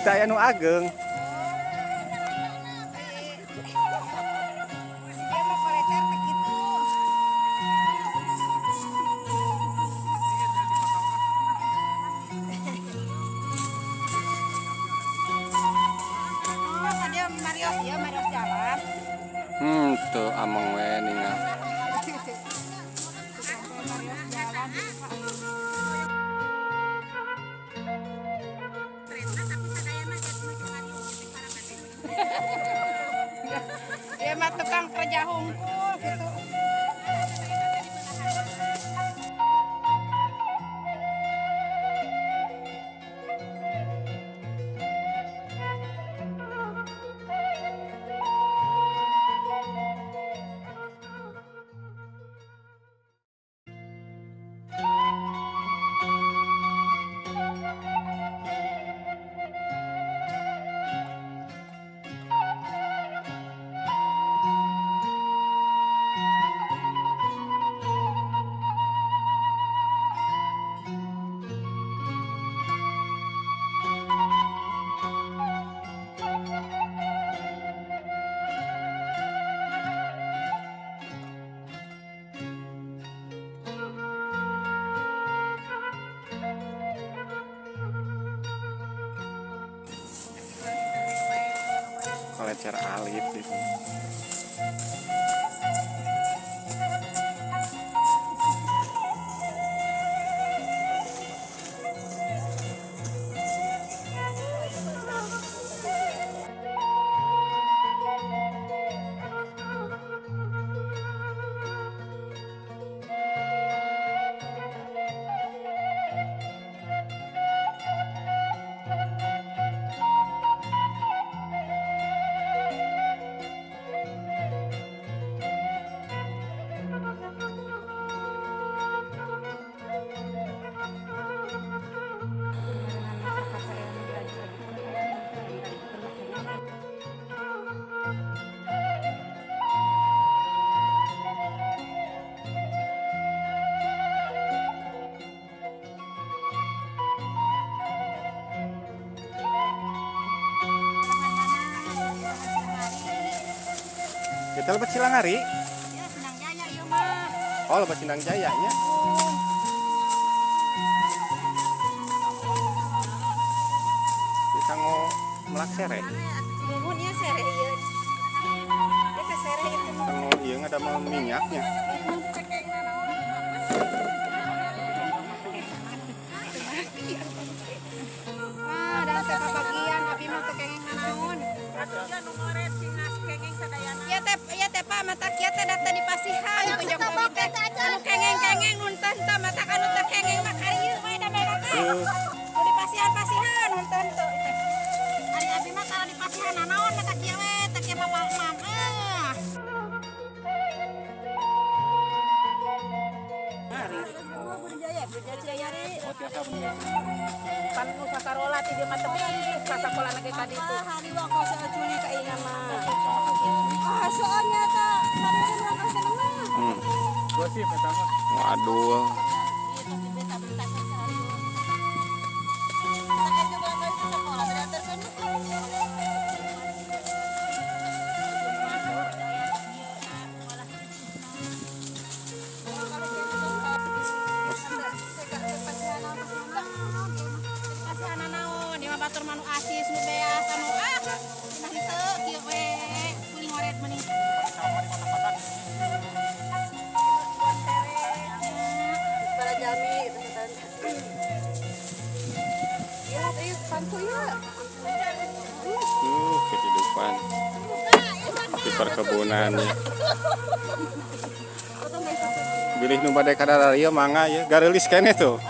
Saya nu ageng. Dia mau kolecer begitu. Oh, dia Marios ya, Marios jalan. Tuh ameng we ningal. Marios jalan. Dia mah tukang kerja hungkul gitu. Kolecer alit itu. Kita lebat Silangari. Ya, senang jaya ieu mah. Oh, lebat Sindang Jaya nya. Bisa melak sere. Nuhun ieu sere ieu. Dia ke sere itu mah. Tengok ieu ada minyaknya. Ah, dan teh bagian abi mah teu kengeng nanaon. Ya teh Pak mata kieu teh data dipasihan ku Jokowi teh. Anu kengeng-kengeng nunten teh mata anu teu kengeng mah karieu we da mereka. Nu dipasihan-pasihan nunten teu teh. Ari abi mah kalau dipasihan nanaon mata kieu we teh kieu mah mam. Pan nu sakarola ti dia mah tebing sasakola lagi ka ditu. Hari wa kau culi ka ieu mah. Ah, soalnya teh sadere berangkat kana mah. Gosip pertama. Waduh. Batur manu asis nu beas anu nah henteu kieu we kuring ngoret meuning. Para jami teman. Ya, teh pantu ya. Kehidupan di perkebunannya. Bilih nu bade kadararia mangga ya, gareulis keneh tuh.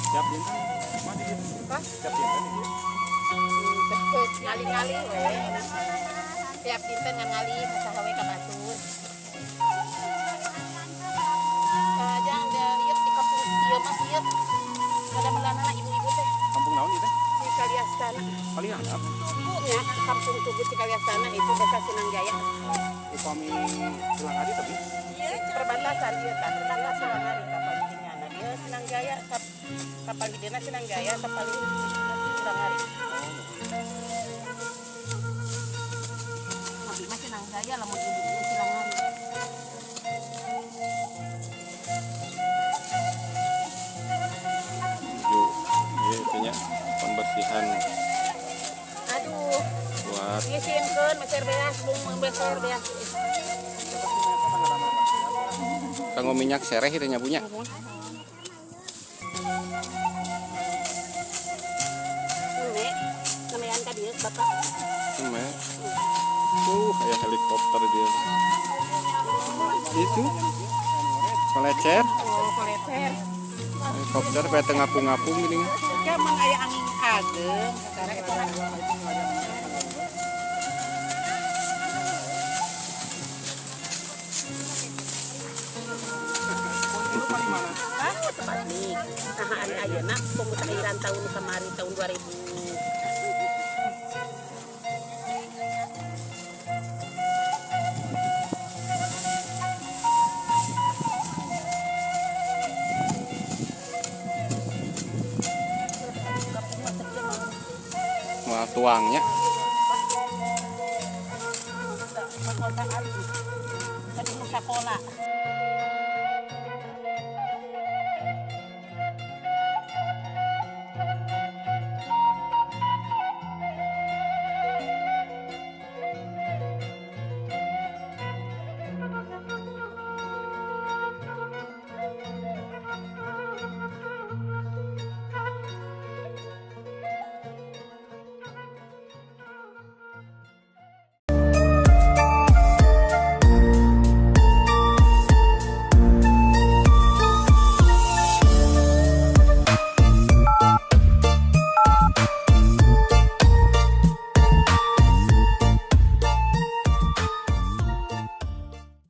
Siap bintang, mana gitu? Siap bintang gitu. ngali we. Tiap dinten ngan ngali saha we ka batur. Jangan deh, yuk di kampung ieu Mas ieu. Kada melanana ibu-ibu teh Kampung naon ieu teh? di Kaliastana. Kaliangat. Ya, kampung Tugu di Kaliastana itu desa Sinangjaya. Upami Silangari tapi Perbatasan dia kan, perbatasan Sinangjaya kapal Ginyana. Dia Sinangjaya kapal Ginyana Sinangjaya kapal Sinangjaya. Tapi masih Sinangjaya lamun ibu Sinangjaya. ju ieu itunya pembersihan Aduh, buat ngisimkeun meser beas, bung beser beas. kanggo minyak sereh itu nya punya. Nek, namean ka dieu Bapak. Eme. Aya helikopter dia. Itu pelecet Oh, koleter. helikopter pe teu ngapung-ngapung geuning. Ka mang aya angin ageng, karena eta tempat nih. Nah, ari ayeuna pemutakhiran tahun kemarin tahun 2000. Moal tuangnya. Perkotaan. Tadi sekolah.